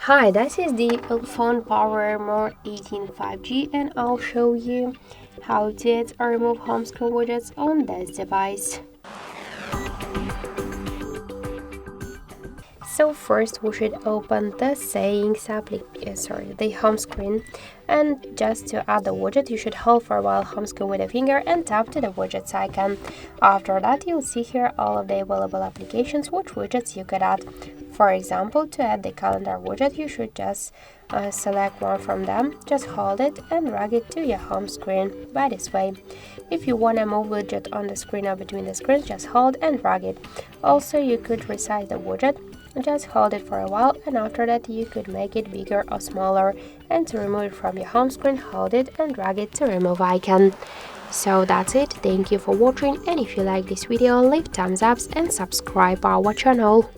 Hi, this is the ULEFONE Power Armor 18 5G and I'll show you how to add or remove home screen widgets on this device. So first we should open the settings the home screen, and just to add the widget you should hold for a while home screen with a finger and tap to the widgets icon. After that you'll see here all of the available applications which widgets you could add. For example, to add the calendar widget you should just select one from them, just hold it and drag it to your home screen by this way. If you want to move widget on the screen or between the screens, just hold and drag it. Also you could resize the widget. Just hold it for a while and after that you could make it bigger or smaller, and to remove it from your home screen, hold it and drag it to remove icon. So that's it, thank you for watching, and if you like this video leave thumbs up and subscribe our channel.